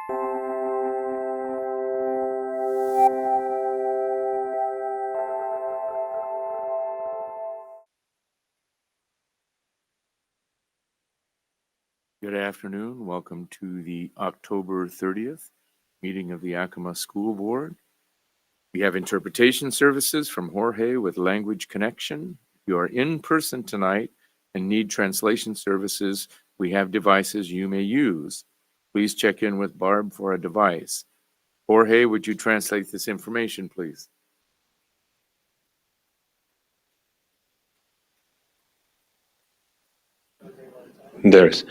Good afternoon. Welcome to the October 30th meeting of the Yakima School Board. We have interpretation services from Jorge with Language Connection. If you are in person tonight and need translation services, we have devices you may use. Please check in with Barb for a device. Jorge, would you translate this information, please? There's.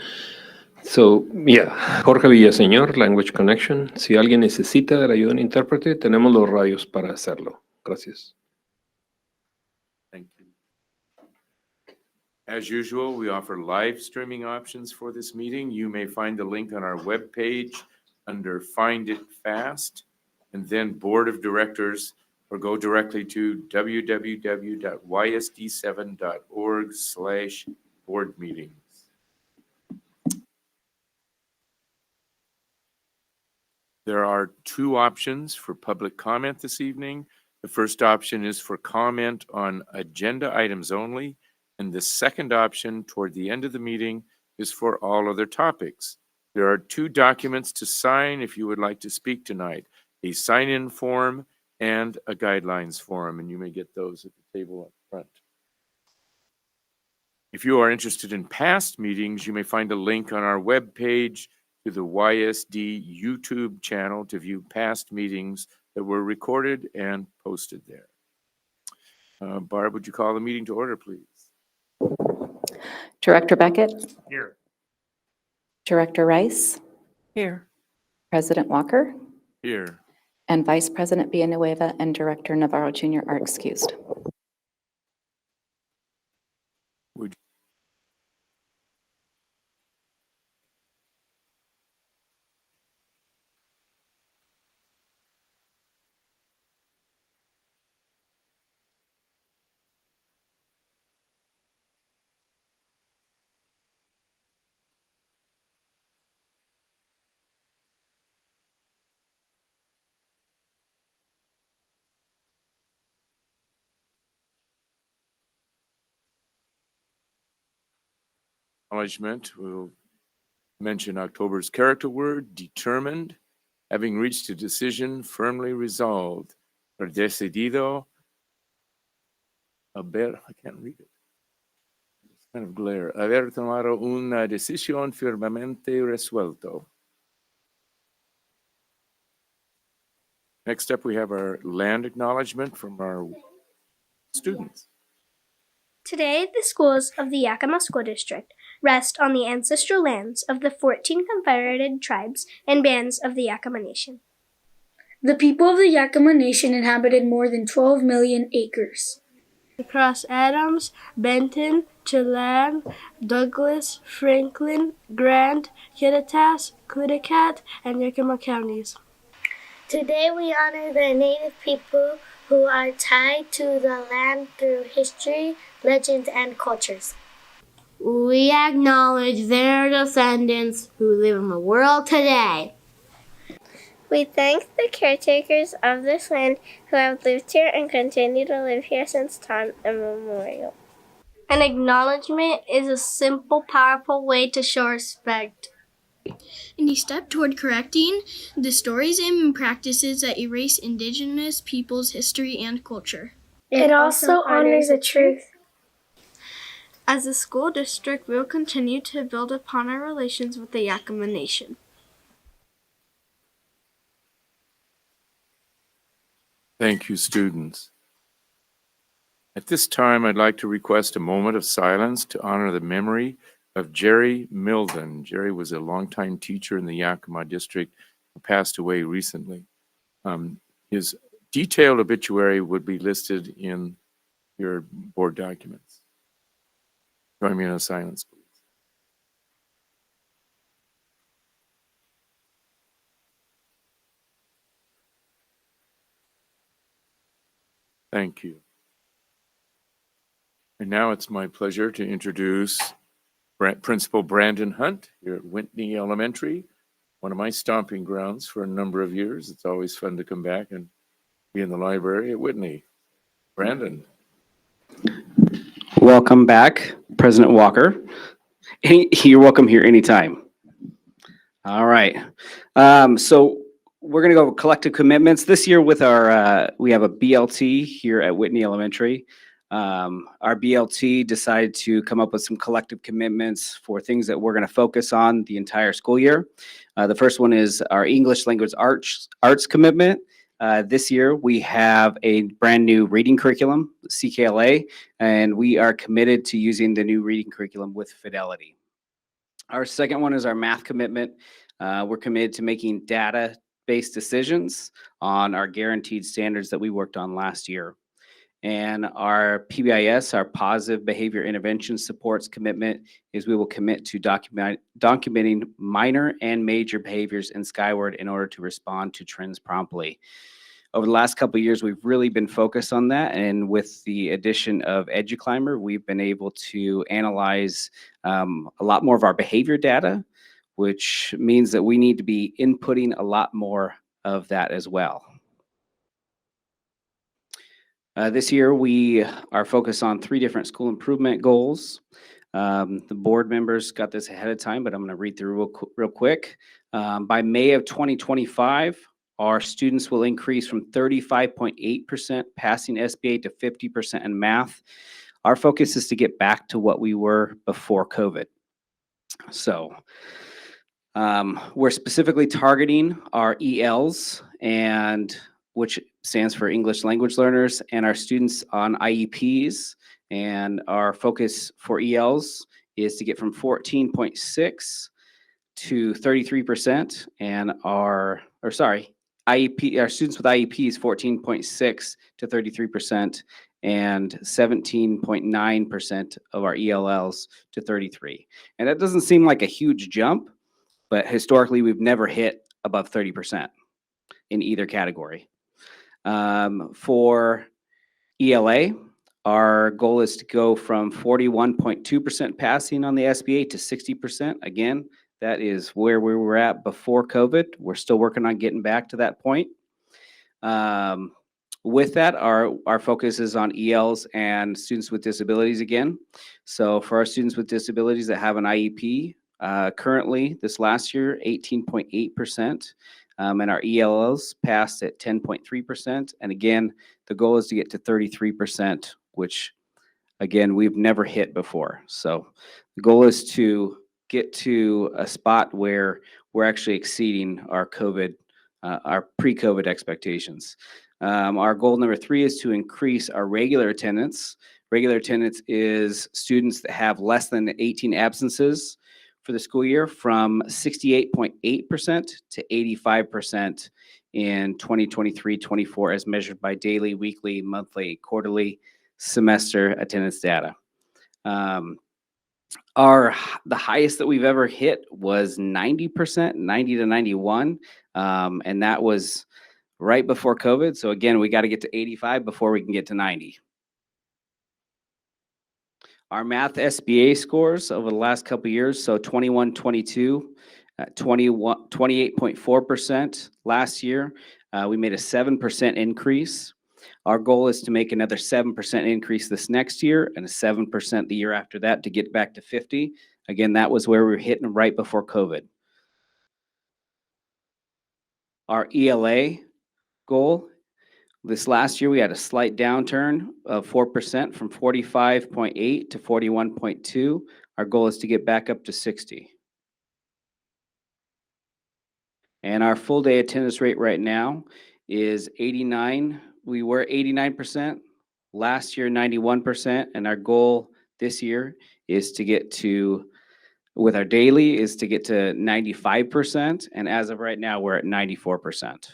So, yeah, Jorge Villaseñor, Language Connection. Si alguien necesita de la ayuda de un intérprete, tenemos los radios para hacerlo. Gracias. Thank you. As usual, we offer live streaming options for this meeting. You may find the link on our webpage under Find It Fast, and then Board of Directors, or go directly to www.ysd7.org/board-meetings. There are two options for public comment this evening. The first option is for comment on agenda items only, and the second option toward the end of the meeting is for all other topics. There are two documents to sign if you would like to speak tonight, a sign-in form and a guidelines form, and you may get those at the table up front. If you are interested in past meetings, you may find a link on our webpage to the YSD YouTube channel to view past meetings that were recorded and posted there. Barb, would you call the meeting to order, please? Director Beckett? Here. Director Rice? Here. President Walker? Here. And Vice President Villanueva and Director Navarro Jr. are excused. Would acknowledgement, we'll mention October's character word, determined, having reached a decision, firmly resolved, or decidido, I can't read it. It's kind of glare. Haber tomado una decisión firmemente resuelto. Next up, we have our land acknowledgement from our students. Today, the schools of the Yakima School District rest on the ancestral lands of the 14 confederated tribes and bands of the Yakima Nation. The people of the Yakima Nation inhabited more than 12 million acres. Across Adams, Benton, Chelan, Douglas, Franklin, Grant, Kittitas, Cliticat, and Yakima counties. Today we honor the Native people who are tied to the land through history, legends, and cultures. We acknowledge their descendants who live in the world today. We thank the caretakers of this land who have lived here and continue to live here since time immemorial. An acknowledgement is a simple, powerful way to show respect. And a step toward correcting the stories and practices that erase Indigenous peoples' history and culture. It also honors the truth. As a school district, we will continue to build upon our relations with the Yakima Nation. Thank you, students. At this time, I'd like to request a moment of silence to honor the memory of Jerry Milden. Jerry was a longtime teacher in the Yakima district who passed away recently. His detailed obituary would be listed in your board documents. Join me in a silence, please. Thank you. And now it's my pleasure to introduce Principal Brandon Hunt here at Whitney Elementary, one of my stomping grounds for a number of years. It's always fun to come back and be in the library at Whitney. Brandon. Welcome back, President Walker. You're welcome here anytime. All right. So we're going to go over collective commitments this year with our, we have a BLT here at Whitney Elementary. Our BLT decided to come up with some collective commitments for things that we're going to focus on the entire school year. The first one is our English language arts commitment. This year, we have a brand new reading curriculum, CKLA, and we are committed to using the new reading curriculum with fidelity. Our second one is our math commitment. We're committed to making data-based decisions on our guaranteed standards that we worked on last year. And our PBIS, our positive behavior intervention supports commitment, is we will commit to documenting minor and major behaviors in Skyward in order to respond to trends promptly. Over the last couple of years, we've really been focused on that. And with the addition of EduClimber, we've been able to analyze a lot more of our behavior data, which means that we need to be inputting a lot more of that as well. This year, we are focused on 3 different school improvement goals. The board members got this ahead of time, but I'm going to read through real quick. By May of 2025, our students will increase from 35.8% passing SBA to 50% in math. Our focus is to get back to what we were before COVID. So we're specifically targeting our ELs, and which stands for English language learners, and our students on IEPs. And our focus for ELs is to get from 14.6 to 33%, and our students with IEPs 14.6 to 33%, and 17.9% of our ELLs to 33. And that doesn't seem like a huge jump, but historically we've never hit above 30% in either category. For ELA, our goal is to go from 41.2% passing on the SBA to 60%. Again, that is where we were at before COVID. We're still working on getting back to that point. With that, our focus is on ELs and students with disabilities again. So for our students with disabilities that have an IEP, currently this last year, 18.8%. And our ELLs passed at 10.3%. And again, the goal is to get to 33%, which again, we've never hit before. So the goal is to get to a spot where we're actually exceeding our pre-COVID expectations. Our goal number 3 is to increase our regular attendance. Regular attendance is students that have less than 18 absences for the school year, from 68.8% to 85% in 2023-24 as measured by daily, weekly, monthly, quarterly, semester attendance data. The highest that we've ever hit was 90%, 90 to 91, and that was right before COVID. So again, we got to get to 85 before we can get to 90. Our math SBA scores over the last couple of years, so 21-22, 28.4% last year. We made a 7% increase. Our goal is to make another 7% increase this next year and a 7% the year after that to get back to 50. Again, that was where we were hitting right before COVID. Our ELA goal, this last year we had a slight downturn of 4% from 45.8 to 41.2. Our goal is to get back up to 60. And our full day attendance rate right now is 89. We were 89%, last year 91%, and our goal this year is to get to, with our daily, is to get to 95%, and as of right now, we're at 94%.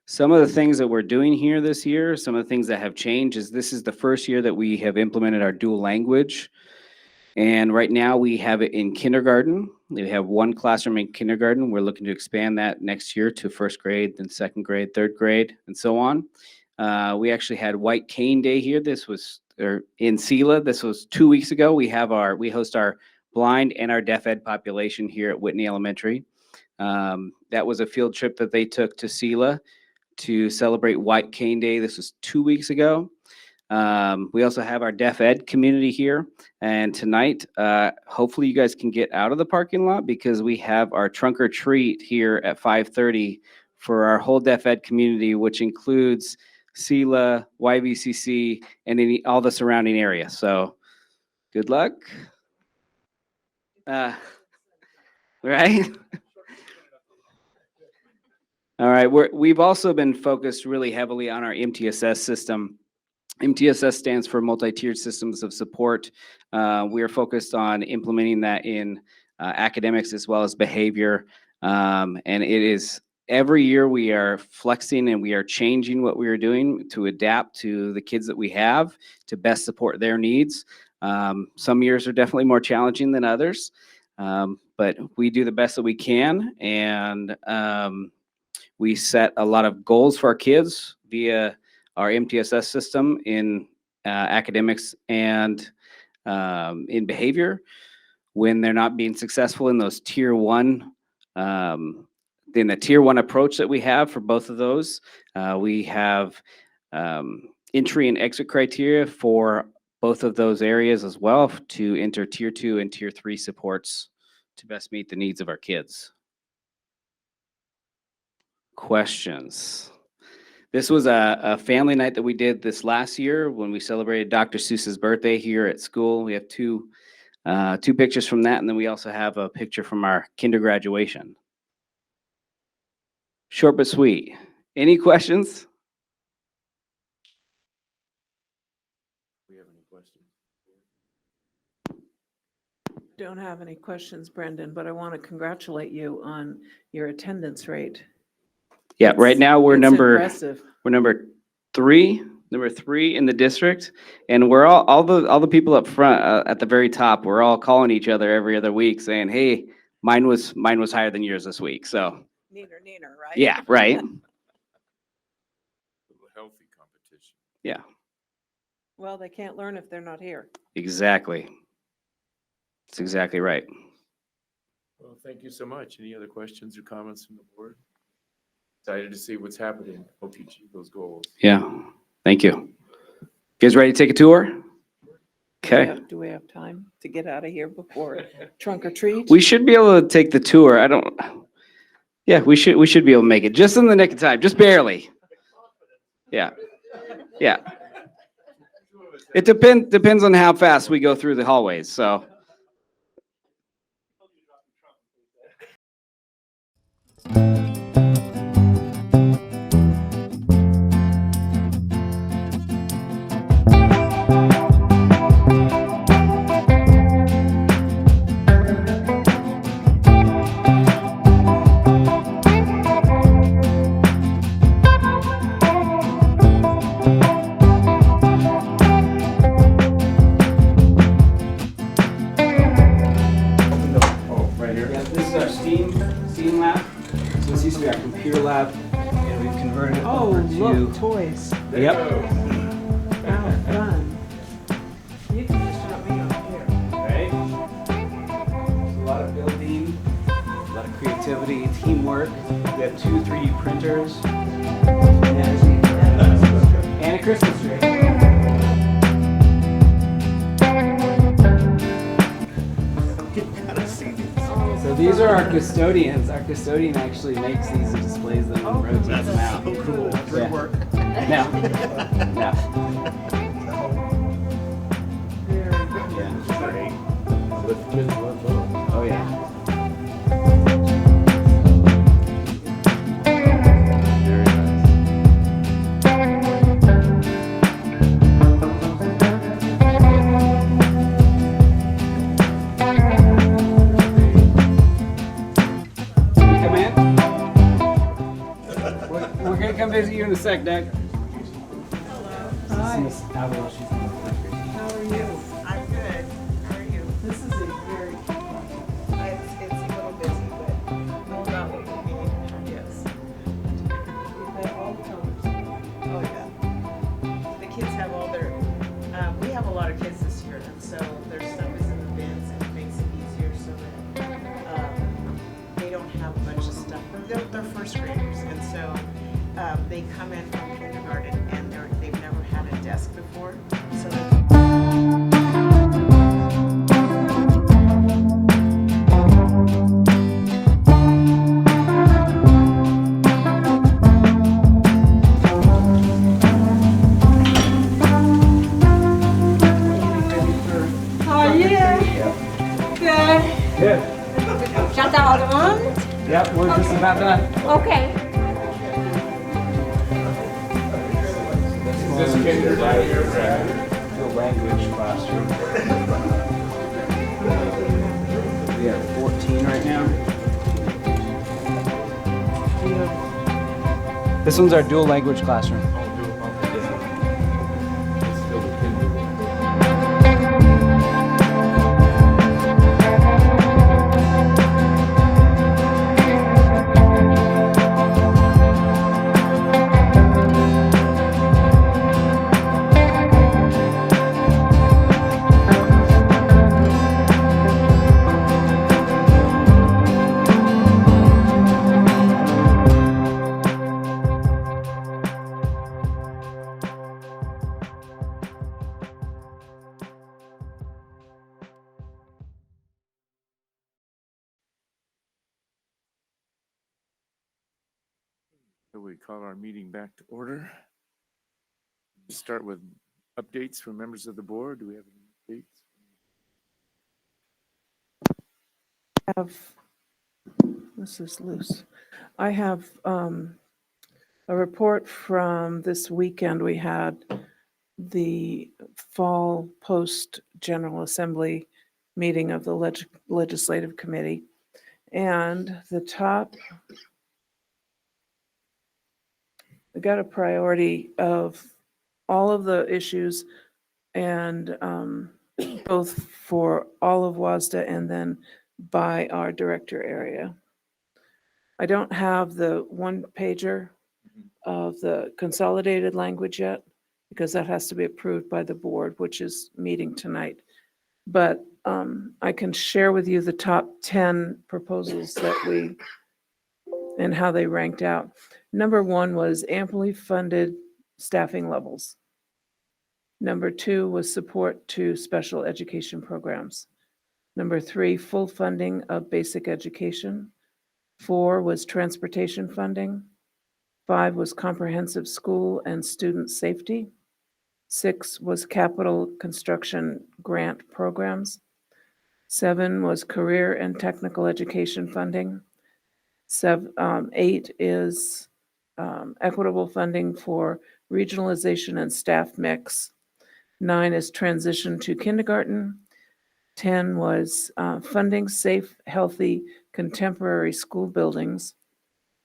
Some of the things that we're doing here this year, some of the things that have changed is this is the first year that we have implemented our dual language. And right now we have it in kindergarten. We have 1 classroom in kindergarten. We're looking to expand that next year to 1st grade, then 2nd grade, 3rd grade, and so on. We actually had White Cane Day here. This was in SELA. This was 2 weeks ago. We host our blind and our deaf ed population here at Whitney Elementary. That was a field trip that they took to Sela to celebrate White Cane Day. This was 2 weeks ago. We also have our deaf ed community here. And tonight, hopefully you guys can get out of the parking lot because we have our trunk or treat here at 5:30 for our whole deaf ed community, which includes Sela, YVCC, and all the surrounding area. So good luck. Right? All right, we've also been focused really heavily on our MTSS system. MTSS stands for Multi-Tiered Systems of Support. We are focused on implementing that in academics as well as behavior. And it is every year we are flexing and we are changing what we are doing to adapt to the kids that we have to best support their needs. Some years are definitely more challenging than others, but we do the best that we can. And we set a lot of goals for our kids via our MTSS system in academics and in behavior. When they're not being successful in those tier one, in the tier one approach that we have for both of those, we have entry and exit criteria for both of those areas as well to enter tier two and tier three supports to best meet the needs of our kids. Questions? This was a family night that we did this last year when we celebrated Dr. Seuss's birthday here at school. We have two pictures from that, and then we also have a picture from our kinder graduation. Short but sweet. Any questions? Do we have any questions? Don't have any questions, Brendan, but I want to congratulate you on your attendance rate. Yeah, right now we're It's number impressive. number three in the district, and we're all the people up front at the very top. We're all calling each other every other week, saying, "Hey, mine was higher than yours this week." So Neener, right? yeah, right. A little healthy competition. Yeah, Well, they can't learn if they're not here. exactly. That's exactly right. Well, thank you so much. Any other questions or comments from the board? Excited to see what's happening. Hope you achieve those goals. Yeah, thank you. You guys ready to take a tour? Okay. Do we have time to get out of here before trunk or treat? We should be able to take the tour. Yeah, we should be able to make it just in the nick of time, just barely. Yeah. Yeah. It depends on how fast we go through the hallways, so. Yeah, this is our STEAM lab. So this used to be our computer lab, and we've converted it over to. Look, toys. Yep. How fun. You can just drop me off here. Right. A lot of building, a lot of creativity, teamwork. We have 2 3D printers. And a Christmas tree. So these are our custodians. Our custodian actually makes these and displays them and rotates them out. So cool. Yeah. Work. No. No. Very good. Yeah. Great. Let the kids love those. Oh yeah. Very nice. Come in. We're gonna come visit you in a sec, Doug. Hi. Miss Avril, she's on the first grade team. How are you? I'm good. How are you? This is a very cute one. It's a little busy, but no doubt what you need. Yes. We've had all colors. Oh, yeah. The kids have all their, we have a lot of kids this year, and so their stuff is in the bins and it makes it easier first graders. And so they come in from kindergarten and they've never had a desk before. So How are you? Good. Good. Shut the other one? Yep, we're just about done. Okay. This kindergarten, the language classroom. We have 14 right now. This one's our dual language classroom. So we call our meeting back to order. Start with updates from members of the board. Do we have any updates? This is loose. I have a report from this weekend. We had the fall post General Assembly meeting of the Legislative Committee. And we got a priority of all of the issues and both for all of WASDA and then by our director area. I don't have the one pager of the consolidated language yet because that has to be approved by the board, which is meeting tonight. But I can share with you the top 10 proposals that and how they ranked out. Number 1 was amply funded staffing levels. Number 2 was support to special education programs. Number 3, full funding of basic education. 4 was transportation funding. 5 was comprehensive school and student safety. 6 was capital construction grant programs. 7 was career and technical education funding. 8 is equitable funding for regionalization and staff mix. 9 is transition to kindergarten. 10 was funding safe, healthy, contemporary school buildings.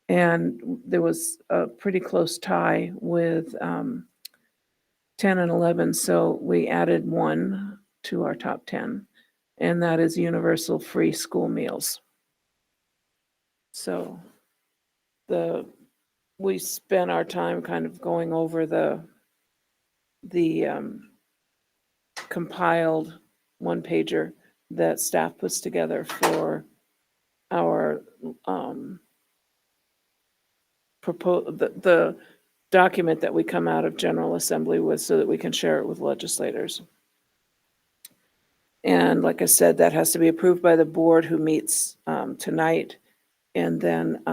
And there was a pretty close tie with 10 and 11. So we added 1 to our top 10, and that is universal free school meals. So we spent our time kind of going over the compiled one pager that staff puts together for our the document that we come out of General Assembly with so that we can share it with legislators. And like I said, that has to be approved by the board who meets tonight, and then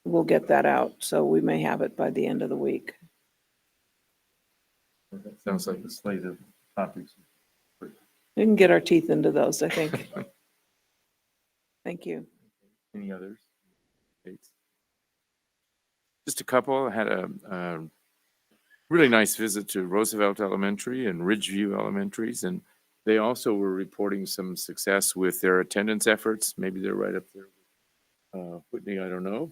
we'll get that out. So we may have it by the end of the week. That sounds like a slate of topics. We can get our teeth into those, I think. Thank you. Any others? Just a couple. I had a really nice visit to Roosevelt Elementary and Ridgeview Elementaries, and they also were reporting some success with their attendance efforts. Maybe they're right up there with Whitney, I don't know,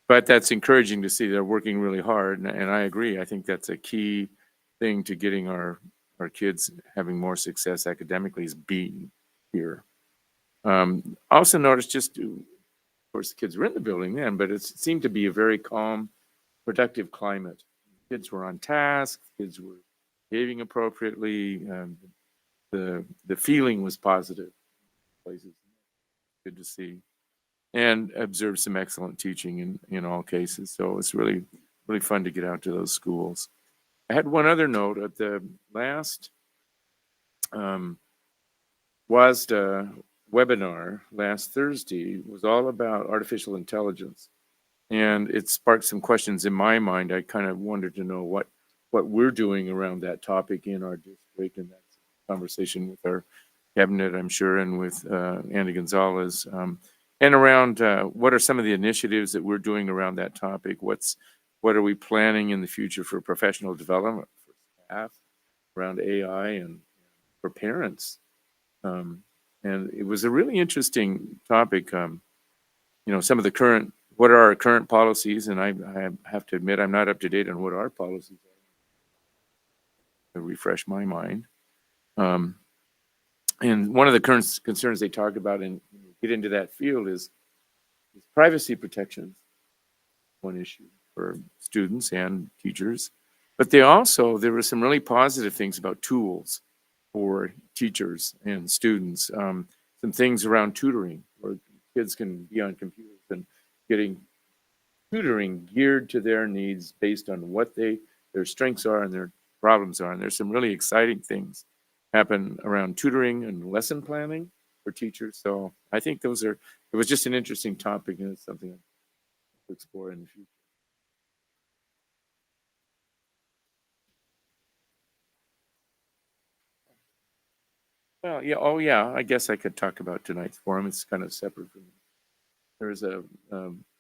but that's encouraging to see. They're working really hard, and I agree. I think that's a key thing to getting our kids having more success academically is being here. Also noticed of course, the kids were in the building then, but it seemed to be a very calm, productive climate. Kids were on task, kids were behaving appropriately, the feeling was positive. Places, good to see. and observed some excellent teaching in all cases. So it's really, really fun to get out to those schools. I had one other note at the last WASDA webinar last Thursday was all about artificial intelligence. And it sparked some questions in my mind. I kind of wanted to know what we're doing around that topic in our district, and that's a conversation with our cabinet, I'm sure, and with Andy Gonzalez, and around what are some of the initiatives that we're doing around that topic. What are we planning in the future for professional development for staff around AI and for parents? And it was a really interesting topic. Some of the current, what are our current policies? And I have to admit, I'm not up to date on what our policies are. To refresh my mind. And one of the current concerns they talk about and get into that field is privacy protections, one issue for students and teachers. But there were some really positive things about tools for teachers and students. Some things around tutoring, where kids can be on computers and getting tutoring geared to their needs based on what their strengths are and their problems are. And there's some really exciting things happen around tutoring and lesson planning for teachers. So I think it was just an interesting topic, and it's something to explore in the future. Well, yeah. Oh, yeah. I guess I could talk about tonight's forum. It's kind of separate from. There's a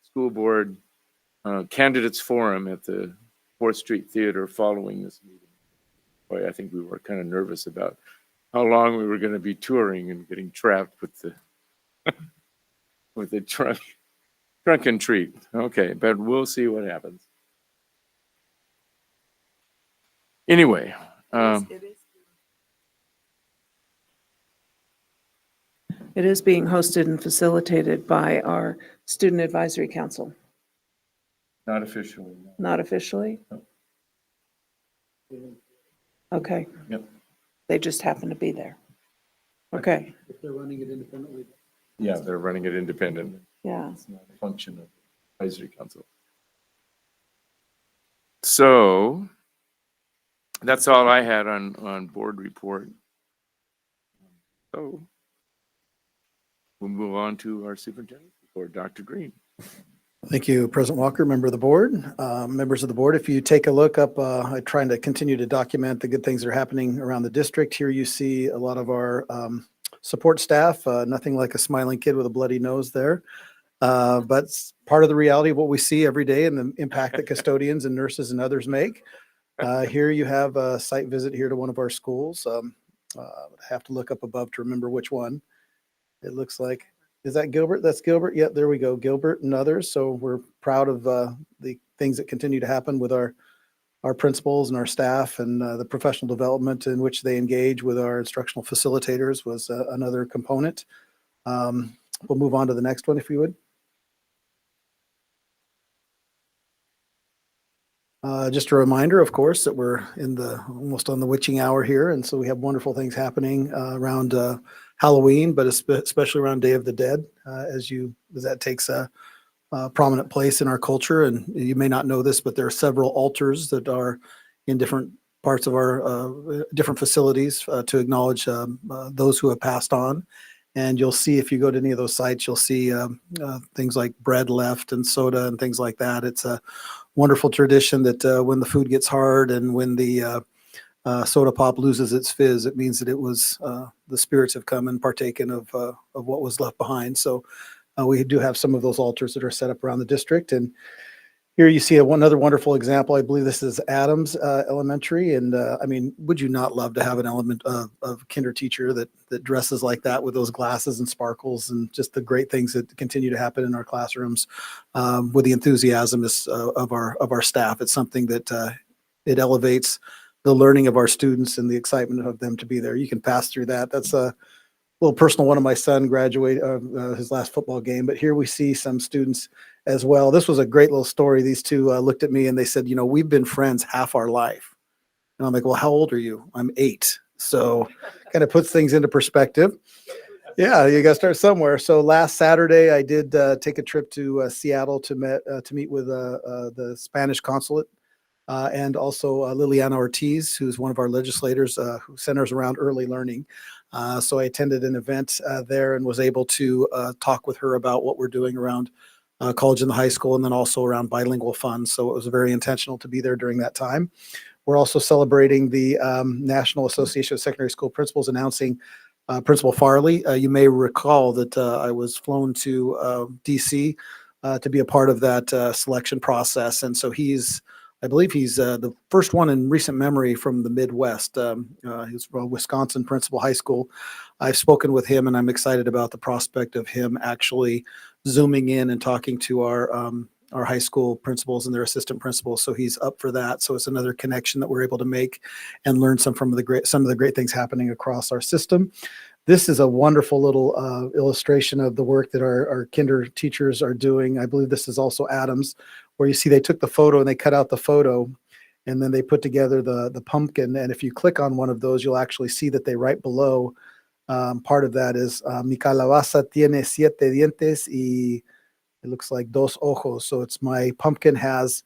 school board candidates forum at the 4th Street Theater following this meeting. Boy, I think we were kind of nervous about how long we were going to be touring and getting trapped with the with the trunk and treat. Okay, but we'll see what happens. Anyway. It is being hosted and facilitated by our Student Advisory Council. Not officially. No. Not officially? No. Okay. Yep. They just happen to be there. Okay. If they're running it independently. Yeah, they're running it independently. Yeah. It's not a function of the advisory council. So that's all I had on board report. So we'll move on to our superintendent report, Dr. Green. Thank you, President Walker, member of the board, members of the board. If you take a look up, I'm trying to continue to document the good things that are happening around the district. Here you see a lot of our support staff, nothing like a smiling kid with a bloody nose there. But it's part of the reality of what we see every day and the impact that custodians and nurses and others make. Here you have a site visit here to one of our schools. I have to look up above to remember which one. It looks like, is that Gilbert? That's Gilbert. Yeah, there we go. Gilbert and others. So we're proud of the things that continue to happen with our principals and our staff, and the professional development in which they engage with our instructional facilitators was another component. We'll move on to the next one if you would. Just a reminder, of course, that we're almost on the witching hour here, and so we have wonderful things happening around Halloween, but especially around Day of the Dead, as that takes a prominent place in our culture. And you may not know this, but there are several altars that are in different parts of our different facilities to acknowledge those who have passed on. And you'll see, if you go to any of those sites, you'll see things like bread left and soda and things like that. It's a wonderful tradition that when the food gets hard and when the soda pop loses its fizz, it means that it was the spirits have come and partaken of what was left behind. So we do have some of those altars that are set up around the district. And here you see another wonderful example. I believe this is Adams Elementary. And I mean, would you not love to have an element of kinder teacher that dresses like that with those glasses and sparkles and just the great things that continue to happen in our classrooms with the enthusiasm of our staff. It's something that it elevates the learning of our students and the excitement of them to be there. You can pass through that. That's a little personal one of my son graduated his last football game, but here we see some students as well. This was a great little story. These two looked at me and they said, you know, we've been friends half our life. And I'm like, well, how old are you? I'm 8. So kind of puts things into perspective. Yeah, you got to start somewhere. So last Saturday, I did take a trip to Seattle to meet with the Spanish consulate and also Liliana Ortiz, who's one of our legislators who centers around early learning. So I attended an event there and was able to talk with her about what we're doing around college and the high school, and then also around bilingual funds. So it was very intentional to be there during that time. We're also celebrating the National Association of Secondary School Principals, announcing Principal Farley. You may recall that I was flown to DC to be a part of that selection process. And so I believe he's the first one in recent memory from the Midwest. He's from Wisconsin Principal High School. I've spoken with him, and I'm excited about the prospect of him actually zooming in and talking to our high school principals and their assistant principals. So he's up for that. So it's another connection that we're able to make and learn some of the great things happening across our system. This is a wonderful little illustration of the work that our kinder teachers are doing. I believe this is also Adams, where you see they took the photo and they cut out the photo, and then they put together the pumpkin. And if you click on one of those, you'll actually see that they right below, part of that is mi calabaza tiene 7 dientes y it looks like dos ojos. So it's my pumpkin has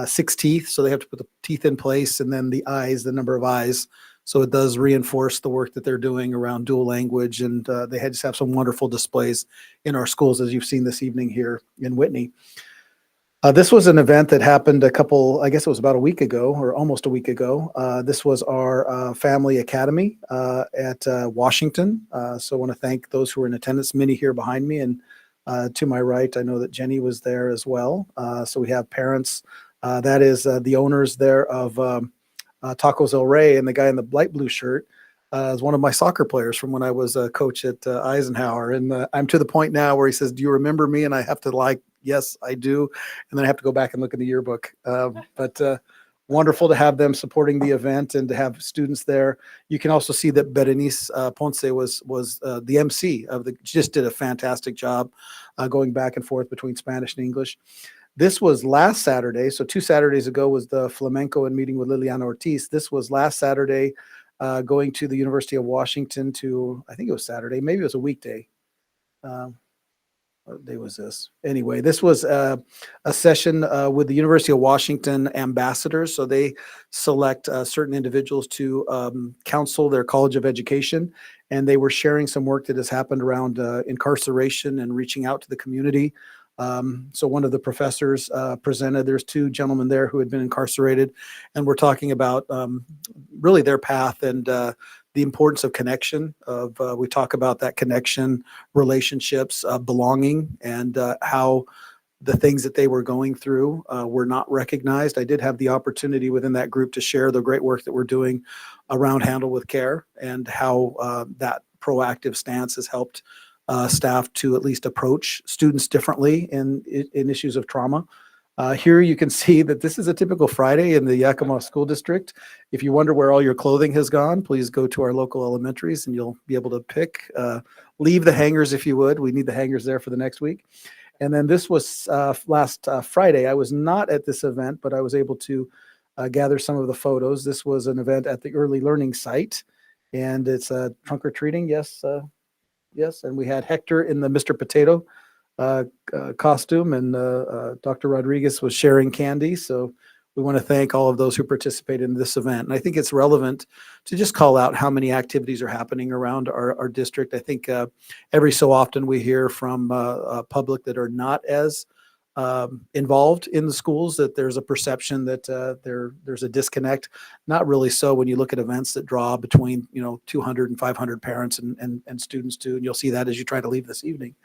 6 teeth. So they have to put the teeth in place, and then the eyes, the number of eyes. So it does reinforce the work that they're doing around dual language. And they just have some wonderful displays in our schools, as you've seen this evening here in Whitney. This was an event that happened I guess it was about a week ago, or almost a week ago. This was our family academy at Washington. So I want to thank those who were in attendance, many here behind me, and to my right, I know that Jenny was there as well. So we have parents. That is the owners there of Tacos El Rey, and the guy in the light blue shirt is one of my soccer players from when I was a coach at Eisenhower. And I'm to the point now where he says, "Do you remember me?" And I have to yes, I do. And then I have to go back and look in the yearbook. But wonderful to have them supporting the event and to have students there. You can also see that Berenice Ponce was the MC just did a fantastic job going back and forth between Spanish and English. This was last Saturday. So 2 Saturdays ago was the flamenco and meeting with Liliana Ortiz. This was last Saturday going to the University of Washington I think it was Saturday, maybe it was a weekday. What day was this? Anyway, this was a session with the University of Washington ambassadors. So they select certain individuals to counsel their College of Education. And they were sharing some work that has happened around incarceration and reaching out to the community. So one of the professors presented. There's 2 gentlemen there who had been incarcerated. And we're talking about really their path and the importance of connection. We talk about that connection, relationships, belonging, and how the things that they were going through were not recognized. I did have the opportunity within that group to share the great work that we're doing around Handle with Care, and how that proactive stance has helped staff to at least approach students differently in issues of trauma. Here you can see that this is a typical Friday in the Yakima School District. If you wonder where all your clothing has gone, please go to our local elementaries and you'll be able to pick. Leave the hangers if you would. We need the hangers there for the next week. And then this was last Friday. I was not at this event, but I was able to gather some of the photos. This was an event at the early learning site, and it's trunk or treating. Yes, yes. And we had Hector in the Mr. Potato costume, and Dr. Rodriguez was sharing candy. So we want to thank all of those who participated in this event. And I think it's relevant to just call out how many activities are happening around our district. I think every so often we hear from public that are not as involved in the schools that there's a perception that there's a disconnect. Not really so when you look at events that draw between 200 and 500 parents and students too. And you'll see that as you try to leave this evening.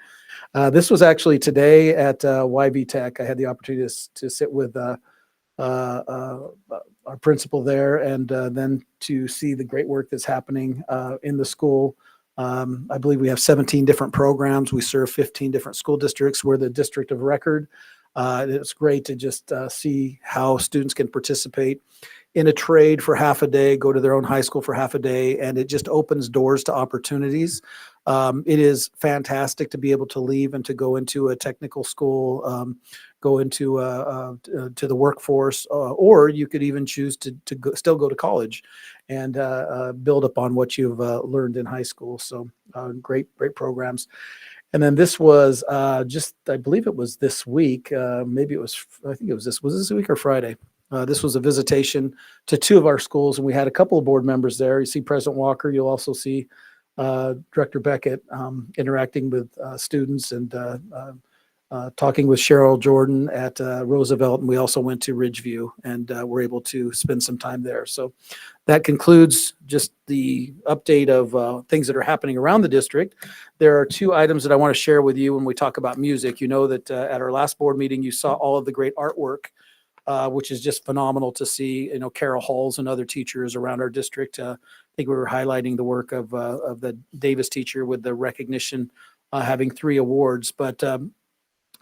This was actually today at YV Tech. I had the opportunity to sit with our principal there, and then to see the great work that's happening in the school. I believe we have 17 different programs. We serve 15 different school districts. We're the district of record. It's great to just see how students can participate in a trade for half a day, go to their own high school for half a day, and it just opens doors to opportunities. It is fantastic to be able to leave and to go into a technical school, go into to the workforce, or you could even choose to still go to college and build upon what you've learned in high school. So great programs. And then this was I believe it was this week. Maybe it was, I think it was this week or Friday? This was a visitation to 2 of our schools, and we had a couple of board members there. You see President Walker. You'll also see Director Beckett interacting with students and talking with Cheryl Jordan at Roosevelt. And we also went to Ridgeview and were able to spend some time there. So that concludes just the update of things that are happening around the district. There are 2 items that I want to share with you when we talk about music. You know that at our last board meeting, you saw all of the great artwork, which is just phenomenal to see. You know, Carol Halls and other teachers around our district. I think we were highlighting the work of the Davis teacher with the recognition, having 3 awards. But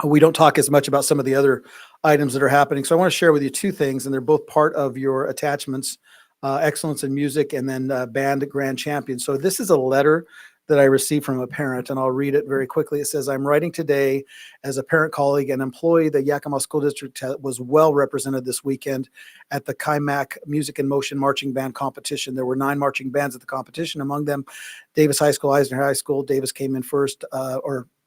we don't talk as much about some of the other items that are happening. So I want to share with you 2 things, and they're both part of your attachments, excellence in music and then band grand champion. So this is a letter that I received from a parent, and I'll read it very quickly. It says, I'm writing today as a parent, colleague, and employee. The Yakima School District was well represented this weekend at the KIMAC Music in Motion Marching Band Competition. There were 9 marching bands at the competition. Among them, Davis High School, Eisenhower High School. Davis came in first,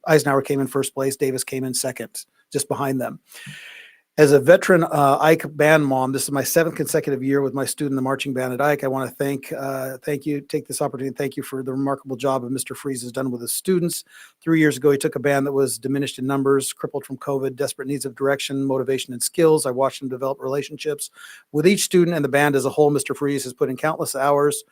Eisenhower came in first place. Davis came in second, just behind them. As a veteran Ike band mom, this is my 7th consecutive year with my student in the marching band at Ike. I want to take this opportunity to thank you for the remarkable job of Mr. Freeze has done with his students. 3 years ago, he took a band that was diminished in numbers, crippled from COVID, desperate needs of direction, motivation, and skills. I watched him develop relationships with each student and the band as a whole. Mr. Freeze has put in countless hours,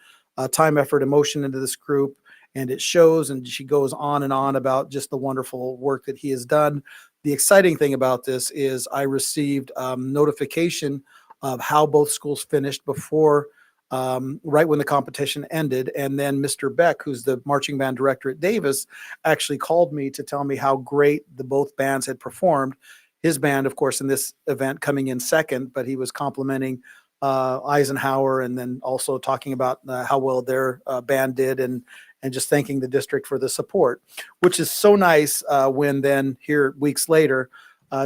time, effort, emotion into this group, and it shows. And she goes on and on about just the wonderful work that he has done. The exciting thing about this is I received notification of how both schools finished before, right when the competition ended. And then Mr. Beck, who's the marching band director at Davis, actually called me to tell me how great the both bands had performed. His band, of course, in this event coming in second, but he was complimenting Eisenhower and then also talking about how well their band did and just thanking the district for the support, which is so nice when then here weeks later,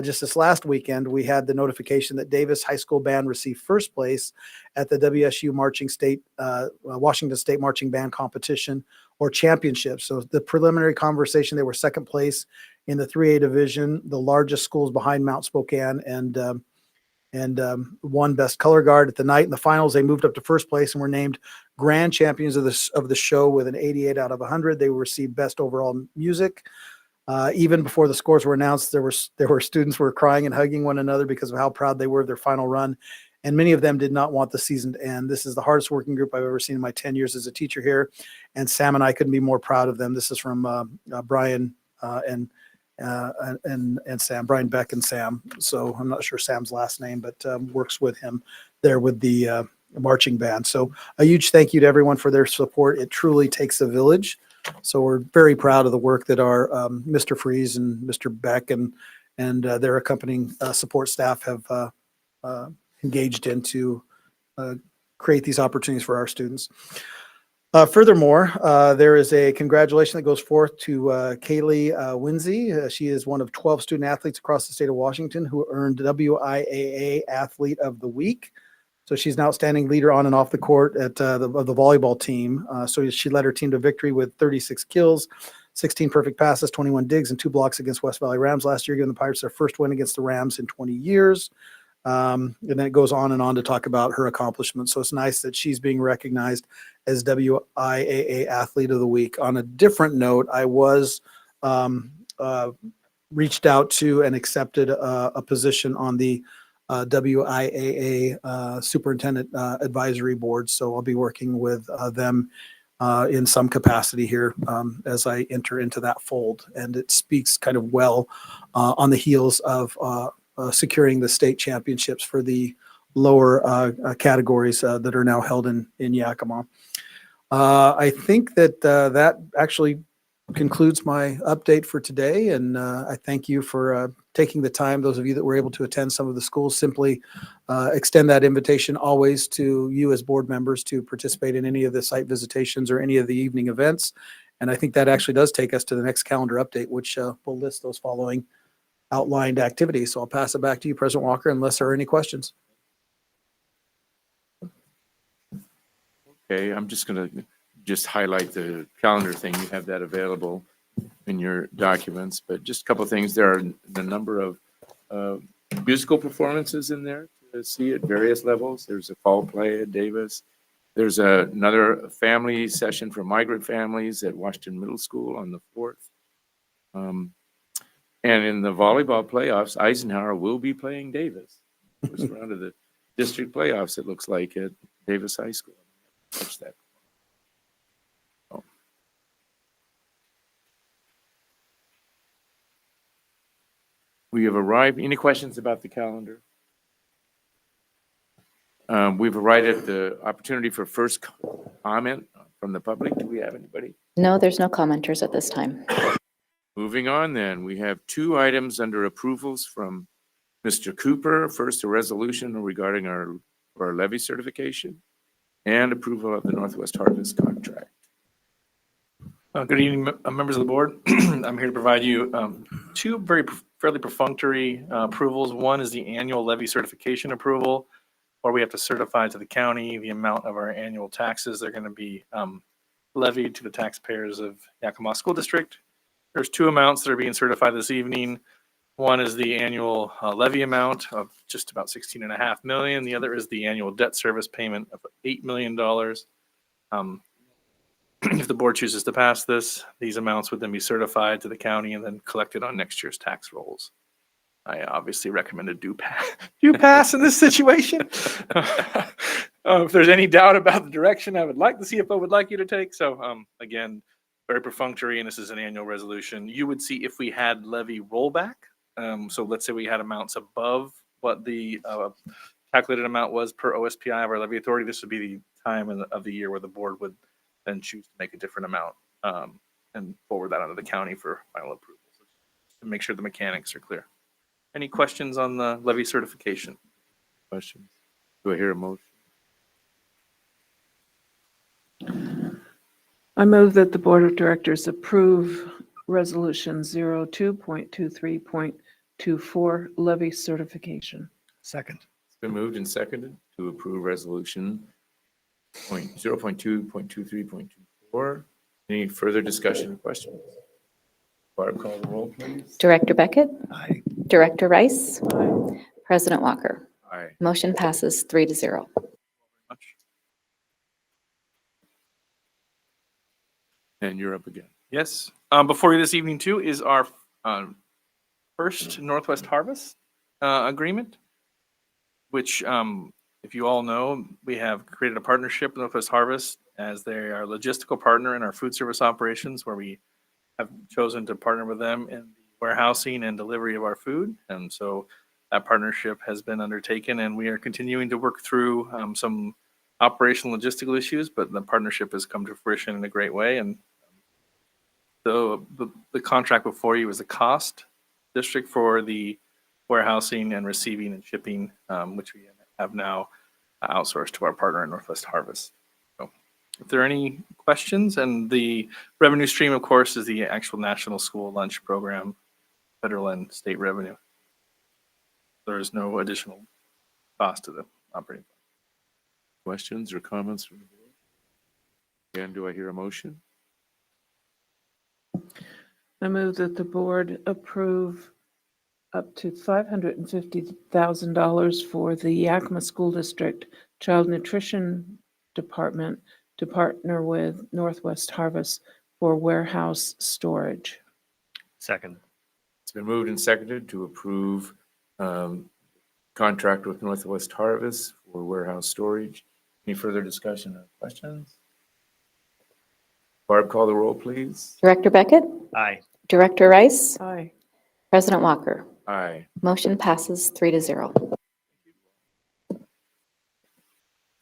just this last weekend, we had the notification that Davis High School Band received first place at the WSU Washington State Marching Band Competition or Championship. So the preliminary conversation, they were second place in the 3A division, the largest schools behind Mount Spokane, and won Best Color Guard at the night. In the finals, they moved up to first place and were named grand champions of the show with an 88 out of 100. They received Best Overall Music. Even before the scores were announced, there were students who were crying and hugging one another because of how proud they were of their final run. And many of them did not want the season to end. This is the hardest working group I've ever seen in my 10 years as a teacher here. And Sam and I couldn't be more proud of them. This is from Brian and Sam, Brian Beck and Sam. So I'm not sure Sam's last name, but works with him there with the marching band. So a huge thank you to everyone for their support. It truly takes a village. So we're very proud of the work that our Mr. Freeze and Mr. Beck and their accompanying support staff have engaged in to create these opportunities for our students. Furthermore, there is a congratulation that goes forth to Kaylee Winsey. She is one of 12 student athletes across the state of Washington who earned WIAA Athlete of the Week. So she's an outstanding leader on and off the court at the volleyball team. So she led her team to victory with 36 kills, 16 perfect passes, 21 digs, and 2 blocks against West Valley Rams last year, giving the Pirates their first win against the Rams in 20 years. And then it goes on and on to talk about her accomplishments. So it's nice that she's being recognized as WIAA Athlete of the Week. On a different note, I was reached out to and accepted a position on the WIAA Superintendent Advisory Board. So I'll be working with them in some capacity here as I enter into that fold. And it speaks kind of well on the heels of securing the state championships for the lower categories that are now held in Yakima. I think that that actually concludes my update for today. And I thank you for taking the time. Those of you that were able to attend some of the schools, simply extend that invitation always to you as board members to participate in any of the site visitations or any of the evening events. And I think that actually does take us to the next calendar update, which will list those following outlined activities. So I'll pass it back to you, President Walker, unless there are any questions. Okay, I'm just going to just highlight the calendar thing. You have that available in your documents, but just a couple of things. There are a number of musical performances in there to see at various levels. There's a fall play at Davis. There's another family session for migrant families at Washington Middle School on the 4th. And in the volleyball playoffs, Eisenhower will be playing Davis. First round of the district playoffs, it looks like, at Davis High School. Watch that. Oh. We have arrived. Any questions about the calendar? We've arrived at the opportunity for first comment from the public. Do we have anybody? No, there's no commenters at this time. Moving on then, we have 2 items under approvals from Mr. Cooper. First, a resolution regarding our levy certification and approval of the Northwest Harvest contract. Good evening, members of the board. I'm here to provide you 2 fairly perfunctory approvals. One is the annual levy certification approval, where we have to certify to the county the amount of our annual taxes that are going to be levied to the taxpayers of Yakima School District. There's 2 amounts that are being certified this evening. One is the annual levy amount of just about $16.5 million. The other is the annual debt service payment of $8 million. If the board chooses to pass this, these amounts would then be certified to the county and then collected on next year's tax rolls. I obviously recommend a do pass in this situation. If there's any doubt about the direction I would like the CFO would like you to take. So again, very perfunctory, and this is an annual resolution. You would see if we had levy rollback. So let's say we had amounts above what the calculated amount was per OSPI of our levy authority. This would be the time of the year where the board would then choose to make a different amount and forward that onto the county for final approval. So to make sure the mechanics are clear. Any questions on the levy certification? Questions? Do I hear a motion? I move that the Board of Directors approve Resolution 02.23.24 levy certification. Second. It's been moved and seconded to approve resolution 0.2.23.24. Any further discussion or questions? Barb, call the roll, please. Director Beckett? Aye. Director Rice? Aye. President Walker? Aye. Motion passes 3-0. And you're up again. Yes. Before you this evening too is our first Northwest Harvest agreement, which if you all know, we have created a partnership with Northwest Harvest as they are a logistical partner in our food service operations, where we have chosen to partner with them in the warehousing and delivery of our food. And so that partnership has been undertaken, and we are continuing to work through some operational logistical issues, but the partnership has come to fruition in a great way. And so the contract before you is the cost district for the warehousing and receiving and shipping, which we have now outsourced to our partner in Northwest Harvest. So if there are any questions, and the revenue stream, of course, is the actual National School Lunch Program, federal and state revenue. There is no additional cost to the operating. Questions or comments from the board? Again, do I hear a motion? I move that the board approve up to $550,000 for the Yakima School District Child Nutrition Department to partner with Northwest Harvest for warehouse storage. Second. It's been moved and seconded to approve contract with Northwest Harvest for warehouse storage. Any further discussion or questions? Barb, call the roll, please. Director Beckett? Aye. Director Rice? Aye. President Walker? Aye. Motion passes 3-0.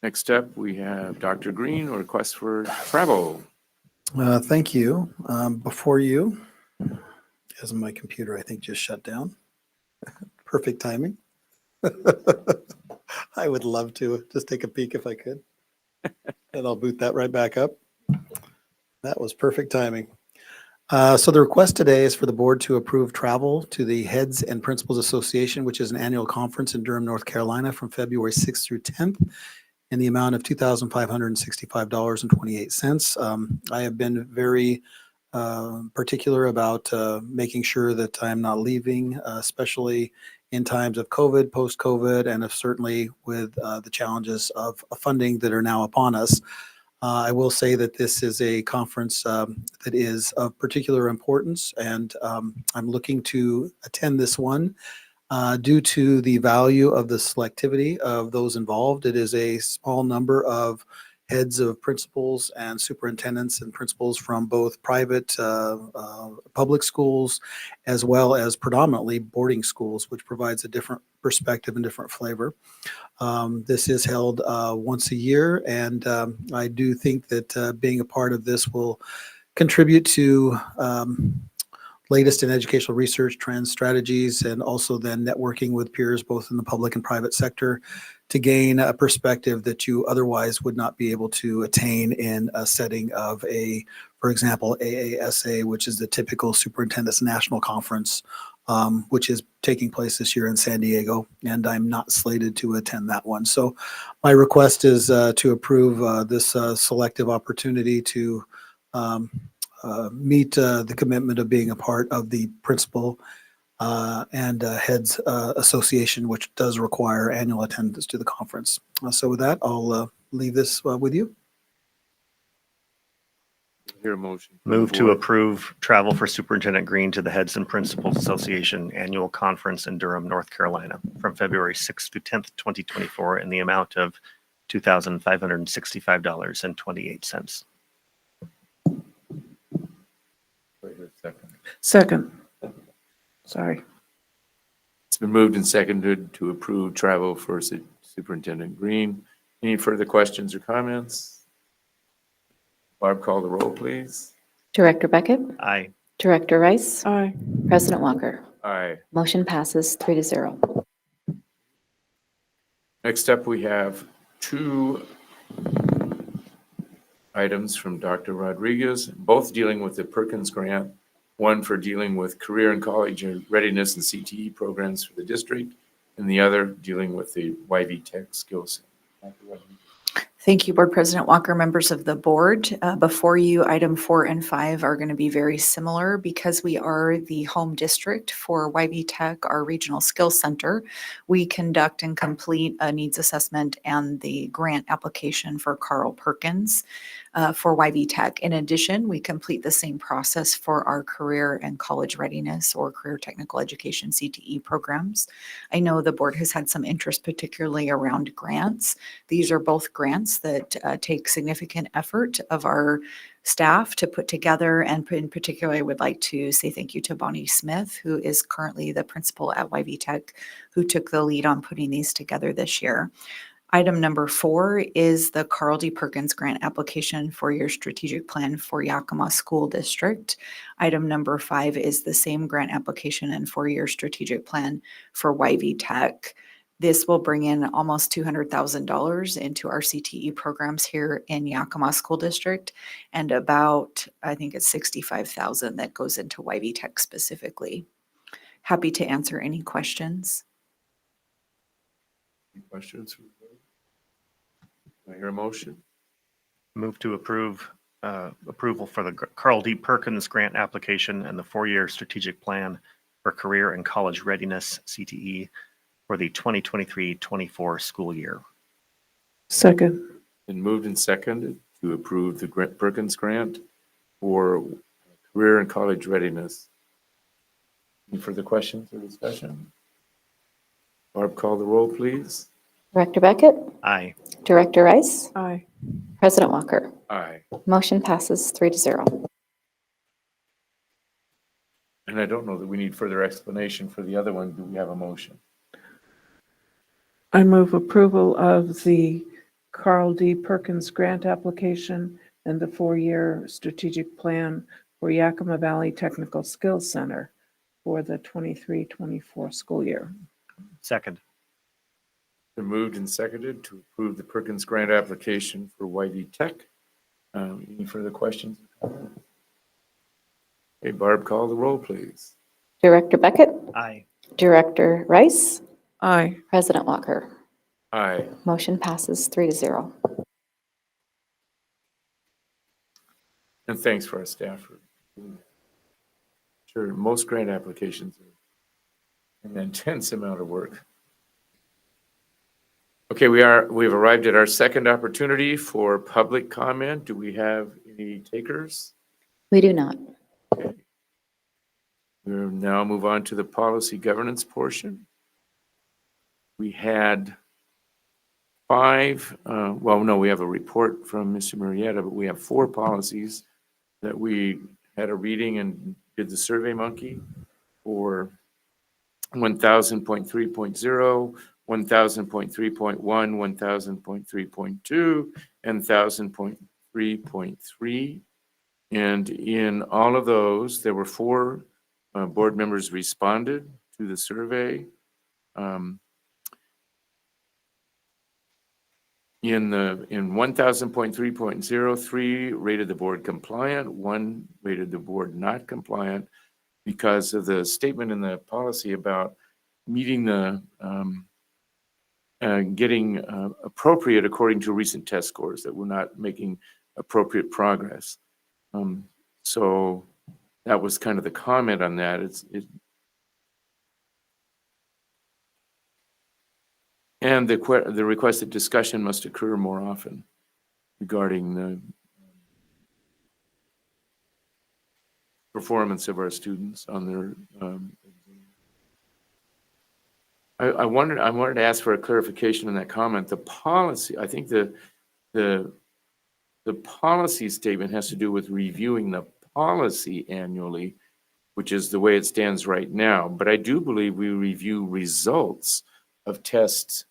Next up, we have Dr. Green, a request for travel. Thank you. Before you, as my computer, I think, just shut down. Perfect timing. I would love to just take a peek if I could. And I'll boot that right back up. That was perfect timing. So the request today is for the board to approve travel to the Heads and Principals Association, which is an annual conference in Durham, North Carolina from February 6th through 10th. in the amount of $2,565.28. I have been very particular about making sure that I'm not leaving, especially in times of COVID, post-COVID, and certainly with the challenges of funding that are now upon us. I will say that this is a conference that is of particular importance, and I'm looking to attend this one due to the value of the selectivity of those involved. It is a small number of heads of principals and superintendents and principals from both private public schools as well as predominantly boarding schools, which provides a different perspective and different flavor. This is held once a year, and I do think that being a part of this will contribute to latest in educational research, trends, strategies, and also then networking with peers both in the public and private sector to gain a perspective that you otherwise would not be able to attain in a setting of for example, AASA, which is the typical Superintendent's National Conference, which is taking place this year in San Diego, and I'm not slated to attend that one. So my request is to approve this selective opportunity to meet the commitment of being a part of the principal and heads association, which does require annual attendance to the conference. So with that, I'll leave this with you. Hear a motion. Move to approve travel for Superintendent Green to the Heads and Principals Association Annual Conference in Durham, North Carolina, from February 6th through 10th, 2024, in the amount of $2,565.28. Second. Sorry. It's been moved and seconded to approve travel for Superintendent Green. Any further questions or comments? Barb, call the roll, please. Director Beckett? Aye. Director Rice? Aye. President Walker? Aye. Motion passes 3-0. Next up, we have two items from Dr. Rodriguez, both dealing with the Perkins Grant, one for dealing with career and college readiness and CTE programs for the district, and the other dealing with the YV Tech skills. Thank you, Board President Walker, members of the board. Before you, item 4 and 5 are going to be very similar because we are the home district for YV Tech, our regional skills center. We conduct and complete a needs assessment and the grant application for Carl Perkins for YV Tech. In addition, we complete the same process for our career and college readiness or career technical education CTE programs. I know the board has had some interest, particularly around grants. These are both grants that take significant effort of our staff to put together, and in particular, I would like to say thank you to Bonnie Smith, who is currently the principal at YV Tech, who took the lead on putting these together this year. Item number 4 is the Carl D. Perkins grant application for your strategic plan for Yakima School District. Item number 5 is the same grant application and 4-year strategic plan for YV Tech. This will bring in almost $200,000 into our CTE programs here in Yakima School District, and about, I think it's $65,000 that goes into YV Tech specifically. Happy to answer any questions. Any questions? Do I hear a motion? Move to approve approval for the Carl D. Perkins grant application and the 4-year strategic plan for career and college readiness CTE for the 2023-24 school year. Second. Been moved and seconded to approve the Perkins grant for career and college readiness. Any further questions or discussion? Barb, call the roll, please. Director Beckett? Aye. Director Rice? Aye. President Walker? Aye. Motion passes 3-0. And I don't know that we need further explanation for the other one. Do we have a motion? I move approval of the Carl D. Perkins grant application and the 4-year strategic plan for Yakima Valley Technical Skills Center for the 23-24 school year. Second. Been moved and seconded to approve the Perkins grant application for YV Tech. Any further questions? Hey, Barb, call the roll, please. Director Beckett? Aye. Director Rice? Aye. President Walker? Aye. Motion passes 3-0. And thanks for our staff for doing that. Sure, most grant applications are an intense amount of work. Okay, we've arrived at our second opportunity for public comment. Do we have any takers? We do not. Okay. We'll now move on to the policy governance portion. We had we have a report from Mr. Marietta, but we have 4 policies that we had a reading and did the Survey Monkey for 1000.3.0, 1000.3.1, 1000.3.2, and 1000.3.3. And in all of those, there were 4 board members responded to the survey. In 1000.3.03 rated the board compliant, 1 rated the board not compliant because of the statement in the policy about meeting the getting appropriate according to recent test scores, that we're not making appropriate progress. So that was kind of the comment on that. And the requested discussion must occur more often regarding the performance of our students on their I wanted to ask for a clarification on that comment. The policy, I think the policy statement has to do with reviewing the policy annually, which is the way it stands right now. But I do believe we review results of test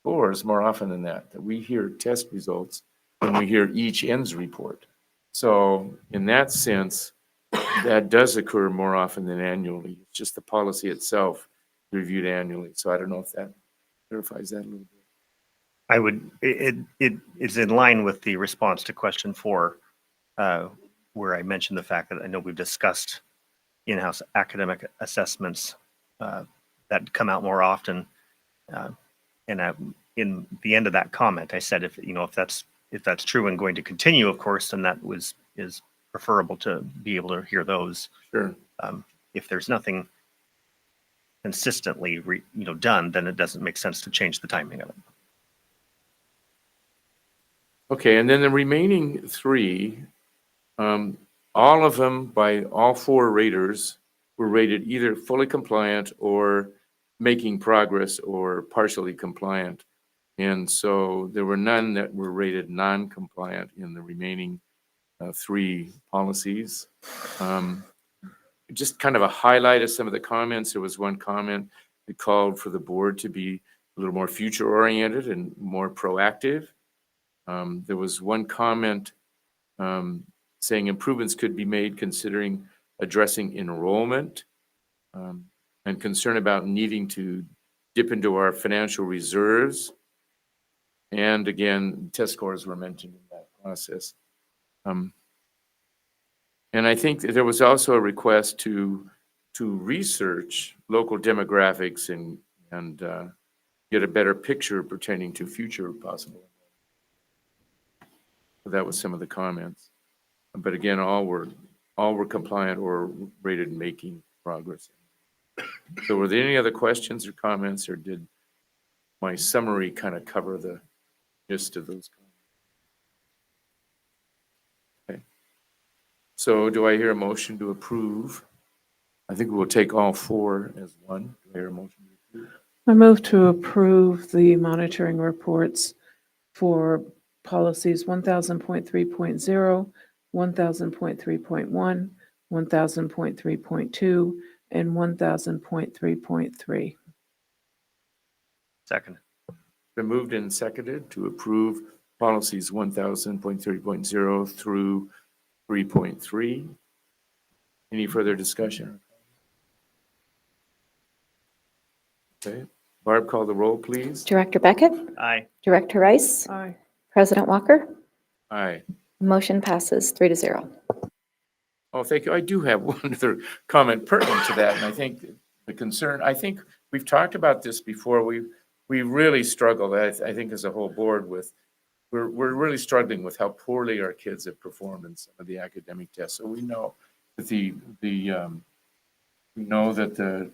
scores more often than that we hear test results when we hear each ends report. So in that sense, that does occur more often than annually. It's just the policy itself reviewed annually. So I don't know if that clarifies that a little bit. I would, it is in line with the response to question 4, where I mentioned the fact that I know we've discussed in-house academic assessments that come out more often. And in the end of that comment, I said, if that's true and going to continue, of course, then that is preferable to be able to hear those. Sure. If there's nothing consistently done, then it doesn't make sense to change the timing of it. Okay, and then the remaining 3, all of them by all 4 raters were rated either fully compliant or making progress or partially compliant. And so there were none that were rated non-compliant in the remaining 3 policies. Just kind of a highlight of some of the comments. There was one comment that called for the board to be a little more future-oriented and more proactive. There was one comment saying improvements could be made considering addressing enrollment and concern about needing to dip into our financial reserves. And again, test scores were mentioned in that process. And I think that there was also a request to research local demographics and get a better picture pertaining to future possible. So that was some of the comments. But again, all were compliant or rated making progress. So were there any other questions or comments, or did my summary kind of cover the gist of those comments? Okay. So do I hear a motion to approve? I think we'll take all 4 as one. Do I hear a motion to approve? I move to approve the monitoring reports for policies 1000.3.0, 1000.3.1, 1000.3.2, and 1000.3.3. Second. Been moved and seconded to approve policies 1000.3.0 through 3.3. Any further discussion? Okay. Barb, call the roll, please. Director Beckett? Aye. Director Rice? Aye. President Walker? Aye. Motion passes 3-0. Oh, thank you. I do have one other comment pertinent to that, and I think the concern, I think we've talked about this before. we really struggled, I think as a whole board with, we're really struggling with how poorly our kids have performed in some of the academic tests. So we know that we know that the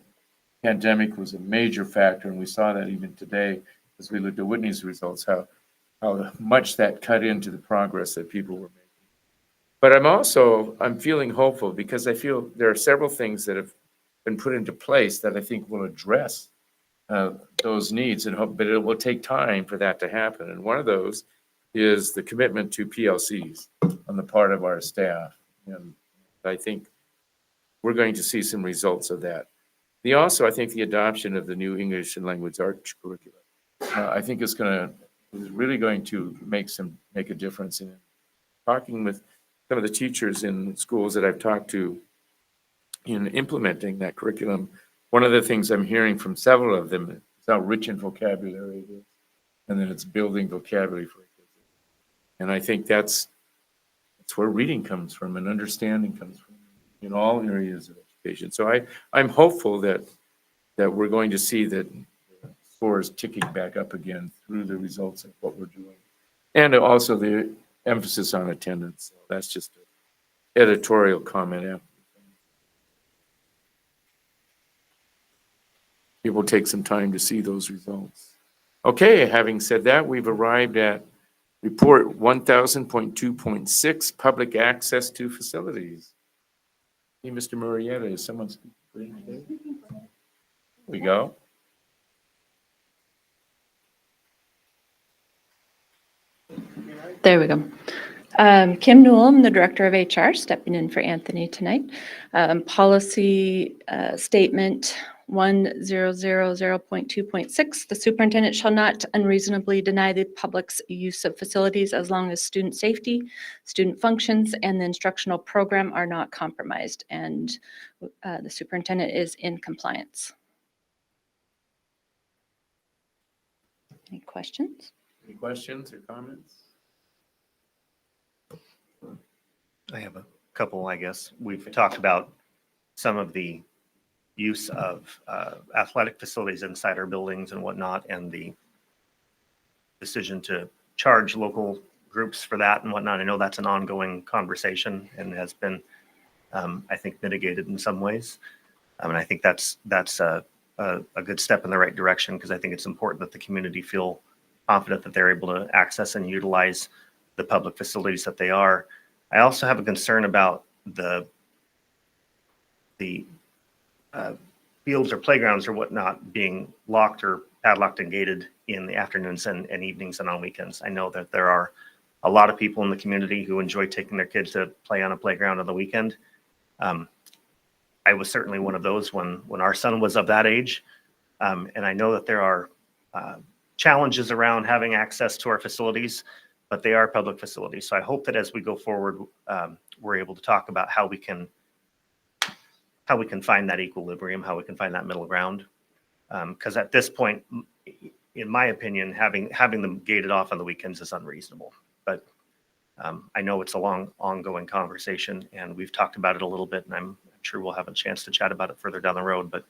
pandemic was a major factor, and we saw that even today as we looked at Whitney's results, how much that cut into the progress that people were making. But I'm feeling hopeful because I feel there are several things that have been put into place that I think will address those needs, but it will take time for that to happen. And one of those is the commitment to PLCs on the part of our staff. And I think we're going to see some results of that. I think the adoption of the new English and language arts curriculum, I think is really going to make a difference in talking with some of the teachers in schools that I've talked to in implementing that curriculum. One of the things I'm hearing from several of them is how rich in vocabulary it is, and then it's building vocabulary for kids. And I think that's where reading comes from and understanding comes from in all areas of education. So I'm hopeful that we're going to see that scores ticking back up again through the results of what we're doing. And also the emphasis on attendance. So that's just an editorial comment. It will take some time to see those results. Okay, having said that, we've arrived at report 1000.2.6, public access to facilities. Hey, Mr. Murrieta, is someone speaking? Here we go. There we go. Kim Newell, I'm the Director of HR, stepping in for Anthony tonight. Policy statement 1000.2.6, the superintendent shall not unreasonably deny the public's use of facilities as long as student safety, student functions, and the instructional program are not compromised. And the superintendent is in compliance. Any questions? Any questions or comments? I have a couple, I guess. We've talked about some of the use of athletic facilities inside our buildings and whatnot, and the decision to charge local groups for that and whatnot. I know that's an ongoing conversation and has been, I think, mitigated in some ways. And I think that's a good step in the right direction, because I think it's important that the community feel confident that they're able to access and utilize the public facilities that they are. I also have a concern about the fields or playgrounds or whatnot being locked or padlocked and gated in the afternoons and evenings and on weekends. I know that there are a lot of people in the community who enjoy taking their kids to play on a playground on the weekend. I was certainly one of those when our son was of that age. And I know that there are challenges around having access to our facilities, but they are public facilities. So I hope that as we go forward, we're able to talk about how we can find that equilibrium, how we can find that middle ground. Because at this point, in my opinion, having them gated off on the weekends is unreasonable. But I know it's a long, ongoing conversation, and we've talked about it a little bit, and I'm sure we'll have a chance to chat about it further down the road. But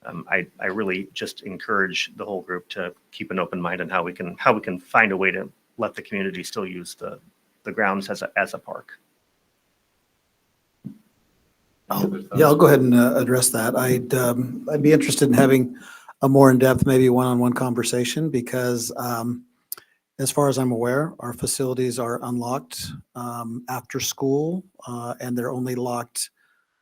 I really just encourage the whole group to keep an open mind on how we can find a way to let the community still use the grounds as a park. Yeah, I'll go ahead and address that. I'd be interested in having a more in-depth, maybe one-on-one conversation, because as far as I'm aware, our facilities are unlocked after school, and they're only locked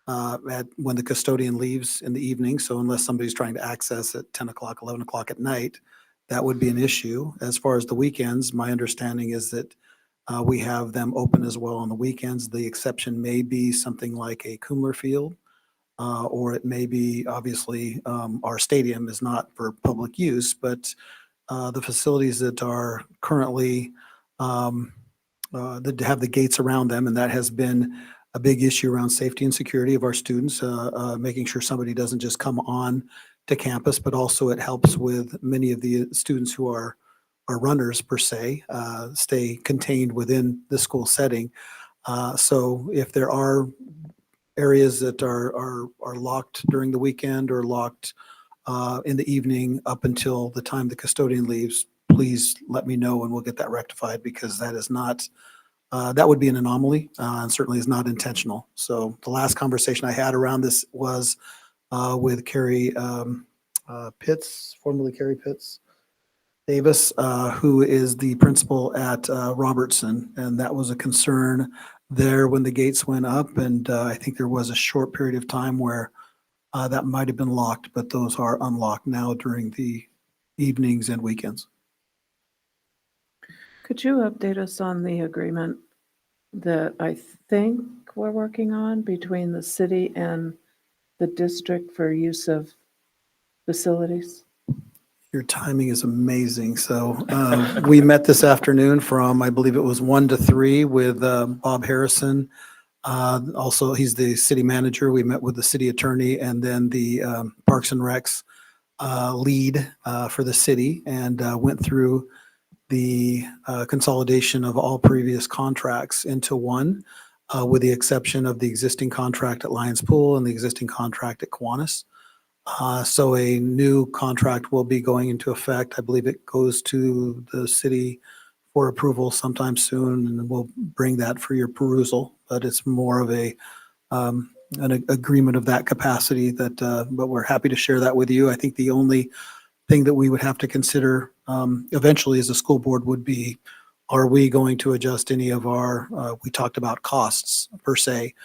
when the custodian leaves in the evening. So unless somebody's trying to access at 10 o'clock, 11 o'clock at night, that would be an issue. As far as the weekends, my understanding is that we have them open as well on the weekends. The exception may be something like a Kumler Field, or it may be, obviously, our stadium is not for public use, but the facilities that are currently, that have the gates around them, and that has been a big issue around safety and security of our students, making sure somebody doesn't just come on to campus, but also it helps with many of the students who are runners per se, stay contained within the school setting. So if there are areas that are locked during the weekend or locked in the evening up until the time the custodian leaves, please let me know and we'll get that rectified because that is not, that would be an anomaly and certainly is not intentional. So the last conversation I had around this was with Carrie Pitts, formerly Carrie Pitts Davis, who is the principal at Robertson. And that was a concern there when the gates went up. And I think there was a short period of time where that might have been locked, but those are unlocked now during the evenings and weekends. Could you update us on the agreement that I think we're working on between the city and the district for use of facilities? Your timing is amazing. So we met this afternoon from, I believe it was 1 to 3 with Bob Harrison. Also, he's the city manager. We met with the city attorney and then the Parks and Recs lead for the city and went through the consolidation of all previous contracts into one, with the exception of the existing contract at Lions Pool and the existing contract at Kiwanis. So a new contract will be going into effect. I believe it goes to the city for approval sometime soon, and we'll bring that for your perusal. But it's more of an agreement of that capacity that, but we're happy to share that with you. I think the only thing that we would have to consider eventually as a school board would be, are we going to adjust any of our, we talked about costs per se.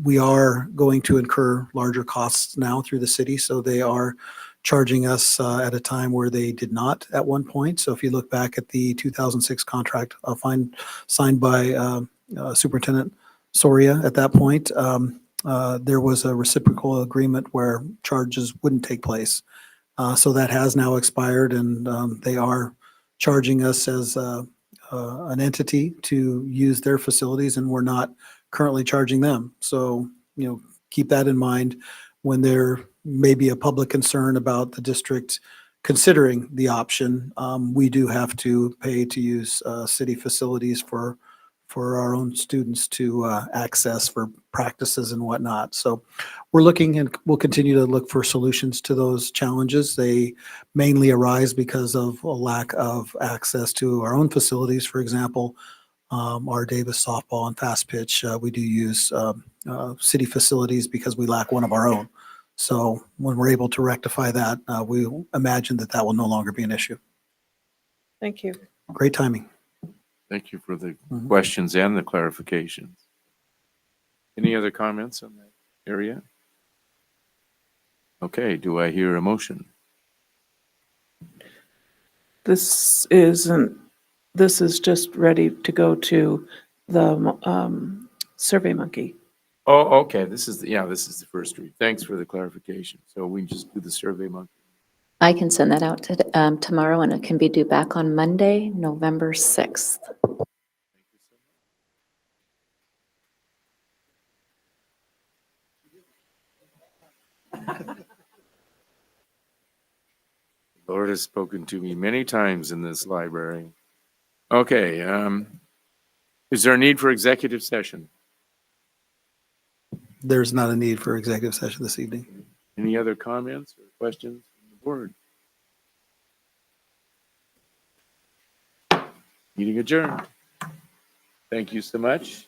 We are going to incur larger costs now through the city, so they are charging us at a time where they did not at one point. So if you look back at the 2006 contract signed by Superintendent Soria at that point, there was a reciprocal agreement where charges wouldn't take place. So that has now expired, and they are charging us as an entity to use their facilities, and we're not currently charging them. So, keep that in mind when there may be a public concern about the district considering the option. We do have to pay to use city facilities for our own students to access for practices and whatnot. So we're looking and we'll continue to look for solutions to those challenges. They mainly arise because of a lack of access to our own facilities. For example, our Davis softball and fast pitch, we do use city facilities because we lack one of our own. So when we're able to rectify that, we imagine that that will no longer be an issue. Thank you. Great timing. Thank you for the questions and the clarifications. Any other comments on that area? Okay, do I hear a motion? This is just ready to go to the Survey Monkey. Oh, okay, this is the first read. Thanks for the clarification. So we just do the Survey Monkey. I can send that out to, tomorrow, and it can be due back on Monday, November 6th. The Lord has spoken to me many times in this library. Okay, is there a need for executive session? There's not a need for executive session this evening. Any other comments or questions from the board? Meeting adjourned. Thank you so much.